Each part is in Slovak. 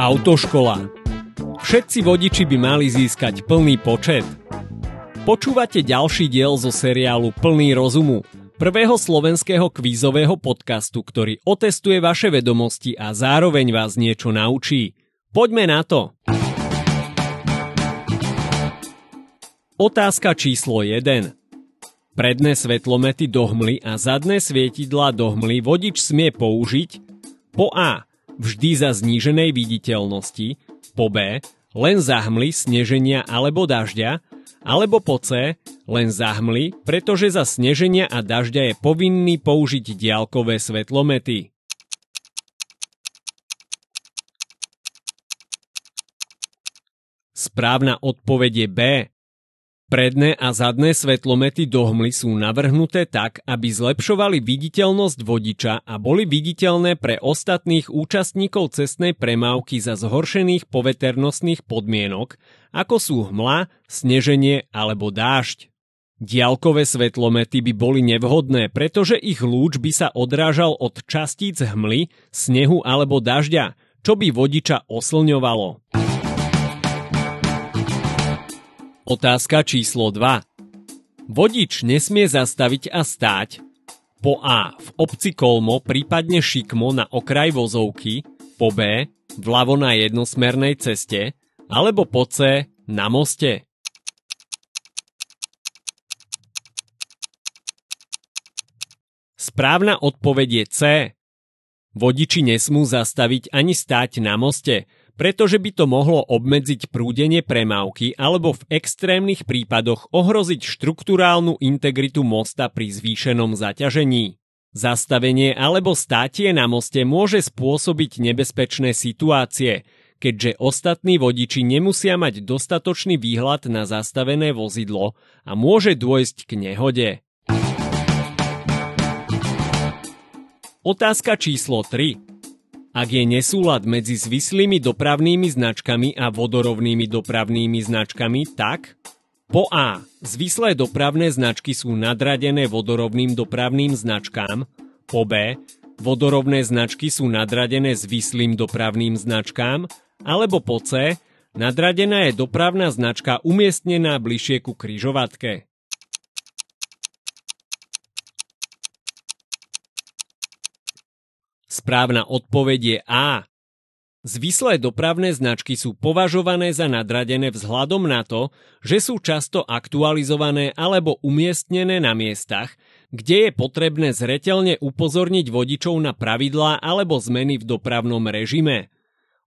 Autoškola. Všetci vodiči by mali získať plný počet. Počúvate ďalší diel zo seriálu Plný rozumu, prvého slovenského kvízového podcastu, ktorý otestuje vaše vedomosti a zároveň vás niečo naučí. Poďme na to! Otázka číslo 1. Predné svetlomety do hmly a zadné svietidlá do hmly vodič smie použiť po A. Vždy za zníženej viditeľnosti, po B. Len za hmly, sneženia alebo dažďa, alebo po C. Len za hmly, pretože za sneženia a dažďa je povinný použiť diaľkové svetlomety. Správna odpoveď je B. Predné a zadné svetlomety do hmly sú navrhnuté tak, aby zlepšovali viditeľnosť vodiča a boli viditeľné pre ostatných účastníkov cestnej premávky za zhoršených poveternostných podmienok, ako sú hmla, sneženie alebo dážď. Diaľkové svetlomety by boli nevhodné, pretože ich lúč by sa odrážal od častíc hmly, snehu alebo dažďa, čo by vodiča oslňovalo. Otázka číslo 2. Vodič nesmie zastaviť a stáť po A. v obci kolmo, prípadne šikmo na okraj vozovky, po B. vľavo na jednosmernej ceste, alebo po C. na moste. Správna odpoveď je C. Vodiči nesmú zastaviť ani stáť na moste, pretože by to mohlo obmedziť prúdenie premávky alebo v extrémnych prípadoch ohroziť štrukturálnu integritu mosta pri zvýšenom zaťažení. Zastavenie alebo státie na moste môže spôsobiť nebezpečné situácie, keďže ostatní vodiči nemusia mať dostatočný výhľad na zastavené vozidlo a môže dôjsť k nehode. Otázka číslo 3. Ak je nesúlad medzi zvislými dopravnými značkami a vodorovnými dopravnými značkami, tak po A. Zvislé dopravné značky sú nadradené vodorovným dopravným značkám, po B. Vodorovné značky sú nadradené zvislým dopravným značkám, alebo po C. Nadradená je dopravná značka umiestnená bližšie ku križovatke. Správna odpoveď je A. Zvislé dopravné značky sú považované za nadradené vzhľadom na to, že sú často aktualizované alebo umiestnené na miestach, kde je potrebné zreteľne upozorniť vodičov na pravidlá alebo zmeny v dopravnom režime.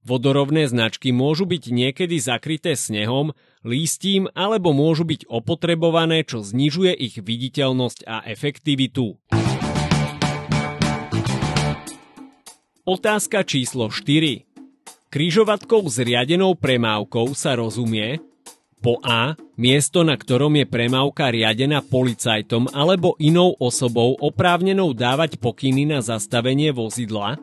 Vodorovné značky môžu byť niekedy zakryté snehom, lístím alebo môžu byť opotrebované, čo znižuje ich viditeľnosť a efektivitu. Otázka číslo 4. Križovatkou s riadenou premávkou sa rozumie po A. Miesto, na ktorom je premávka riadená policajtom alebo inou osobou oprávnenou dávať pokyny na zastavenie vozidla,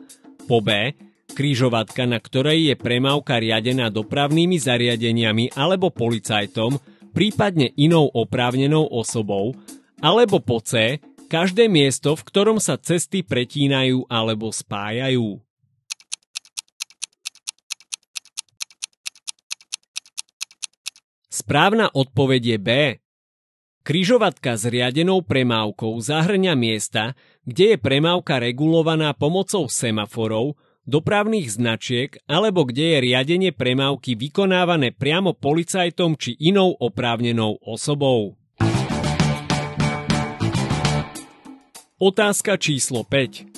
po B. Križovatka, na ktorej je premávka riadená dopravnými zariadeniami alebo policajtom, prípadne inou oprávnenou osobou, alebo po C. Každé miesto, v ktorom sa cesty pretínajú alebo spájajú. Správna odpoveď je B. Križovatka s riadenou premávkou zahŕňa miesta, kde je premávka regulovaná pomocou semaforov, dopravných značiek alebo kde je riadenie premávky vykonávané priamo policajtom či inou oprávnenou osobou. Otázka číslo 5.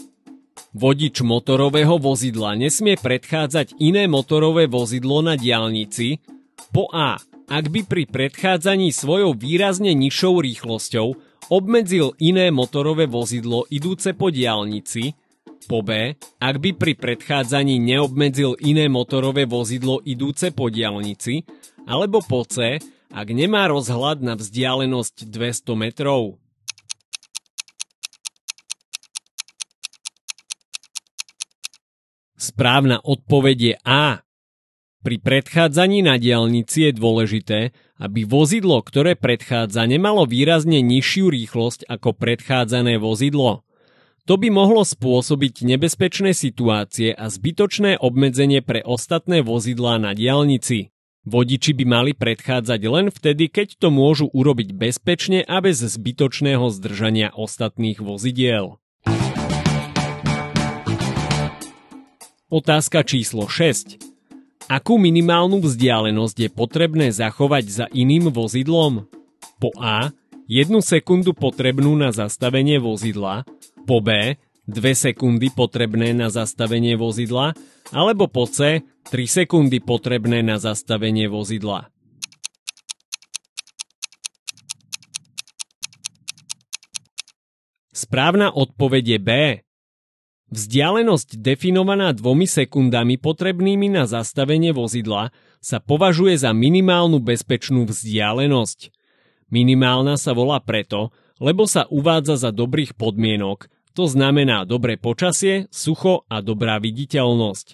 Vodič motorového vozidla nesmie predchádzať iné motorové vozidlo na diaľnici po A. Ak by pri predchádzaní svojou výrazne nižšou rýchlosťou obmedzil iné motorové vozidlo idúce po diaľnici, po B. Ak by pri predchádzaní neobmedzil iné motorové vozidlo idúce po diaľnici, alebo po C. Ak nemá rozhľad na vzdialenosť 200 metrov. Správna odpoveď je A. Pri predchádzaní na diaľnici je dôležité, aby vozidlo, ktoré predchádza, nemalo výrazne nižšiu rýchlosť ako predchádzané vozidlo. To by mohlo spôsobiť nebezpečné situácie a zbytočné obmedzenie pre ostatné vozidlá na diaľnici. Vodiči by mali predchádzať len vtedy, keď to môžu urobiť bezpečne a bez zbytočného zdržania ostatných vozidiel. Otázka číslo 6. Akú minimálnu vzdialenosť je potrebné zachovať za iným vozidlom? Po A. 1 sekundu potrebnú na zastavenie vozidla, po B. 2 sekundy potrebné na zastavenie vozidla, alebo po C. 3 sekundy potrebné na zastavenie vozidla. Správna odpoveď je B. Vzdialenosť definovaná 2 sekundami potrebnými na zastavenie vozidla sa považuje za minimálnu bezpečnú vzdialenosť. Minimálna sa volá preto, lebo sa uvádza za dobrých podmienok, to znamená dobré počasie, sucho a dobrá viditeľnosť.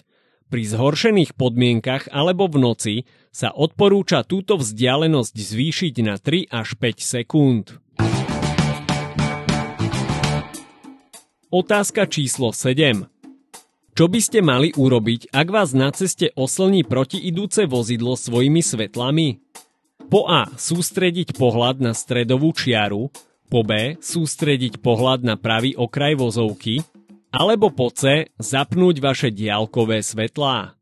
Pri zhoršených podmienkach alebo v noci sa odporúča túto vzdialenosť zvýšiť na 3 až 5 sekúnd. Otázka číslo 7. Čo by ste mali urobiť, ak vás na ceste oslní protiidúce vozidlo svojimi svetlami? Po A. Sústrediť pohľad na stredovú čiaru, po B. Sústrediť pohľad na pravý okraj vozovky, alebo po C. Zapnúť vaše diaľkové svetlá.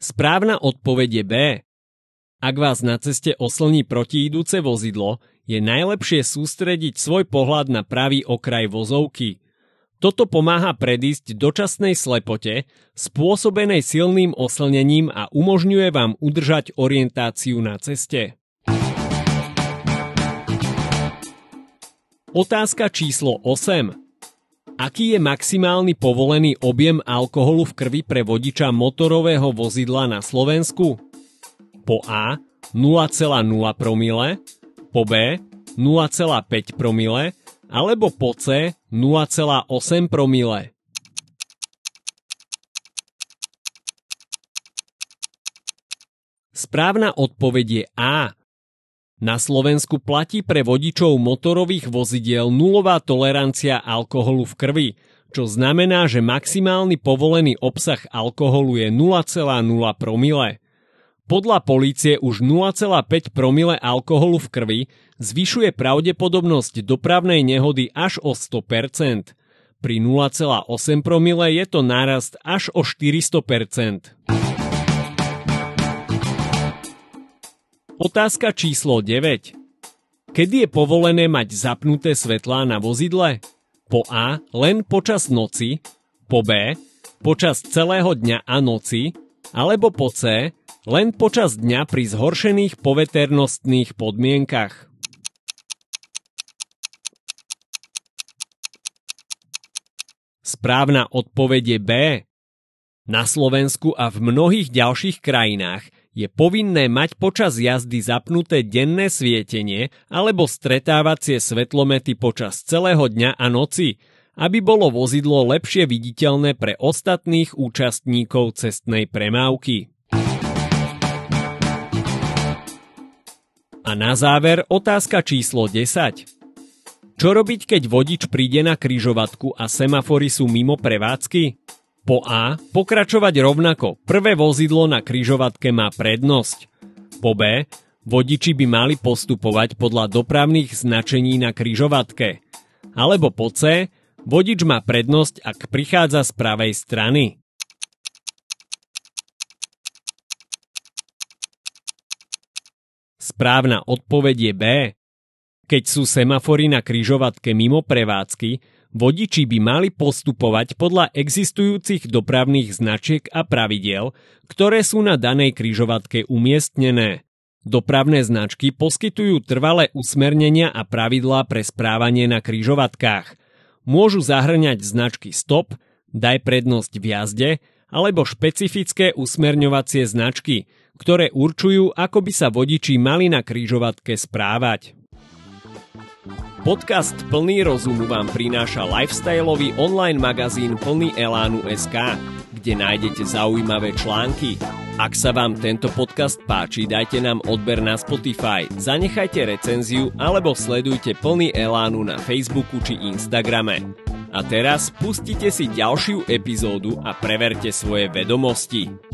Správna odpoveď je B. Ak vás na ceste oslní protiidúce vozidlo, je najlepšie sústrediť svoj pohľad na pravý okraj vozovky. Toto pomáha predísť dočasnej slepote, spôsobenej silným oslnením a umožňuje vám udržať orientáciu na ceste. Otázka číslo 8. Aký je maximálny povolený objem alkoholu v krvi pre vodiča motorového vozidla na Slovensku? Po A 0,0 promile, po B 0,5 promile, alebo po C 0,8 promile. Správna odpoveď je A. Na Slovensku platí pre vodičov motorových vozidiel nulová tolerancia alkoholu v krvi, čo znamená, že maximálny povolený obsah alkoholu je 0,0 promile. Podľa polície už 0,5 promile alkoholu v krvi zvyšuje pravdepodobnosť dopravnej nehody až o 100%. Pri 0,8 promile je to nárast až o 400%. Otázka číslo 9. Kedy je povolené mať zapnuté svetlá na vozidle? Po A. Len počas noci, po B. Počas celého dňa a noci, alebo po C. Len počas dňa pri zhoršených poveternostných podmienkach. Správna odpoveď je B. Na Slovensku a v mnohých ďalších krajinách je povinné mať počas jazdy zapnuté denné svietenie alebo stretávacie svetlomety počas celého dňa a noci, aby bolo vozidlo lepšie viditeľné pre ostatných účastníkov cestnej premávky. A na záver otázka číslo 10. Čo robiť, keď vodič príde na križovatku a semafory sú mimo prevádzky? Po A. Pokračovať rovnako. Prvé vozidlo na križovatke má prednosť. Po B. Vodiči by mali postupovať podľa dopravných značení na križovatke. Alebo po C. Vodič má prednosť, ak prichádza z pravej strany. Správna odpoveď je B. Keď sú semafory na križovatke mimo prevádzky, vodiči by mali postupovať podľa existujúcich dopravných značiek a pravidiel, ktoré sú na danej križovatke umiestnené. Dopravné značky poskytujú trvalé usmernenia a pravidlá pre správanie na križovatkách. Môžu zahŕňať značky stop, daj prednosť v jazde, alebo špecifické usmerňovacie značky, ktoré určujú, ako by sa vodiči mali na križovatke správať. Podcast Plný rozumu vám prináša lifestyleový online magazín plný elánu.sk, kde nájdete zaujímavé články. Ak sa vám tento podcast páči, dajte nám odber na Spotify, zanechajte recenziu alebo sledujte plný elánu na Facebooku či Instagrame. A teraz pustite si ďalšiu epizódu a preverte svoje vedomosti.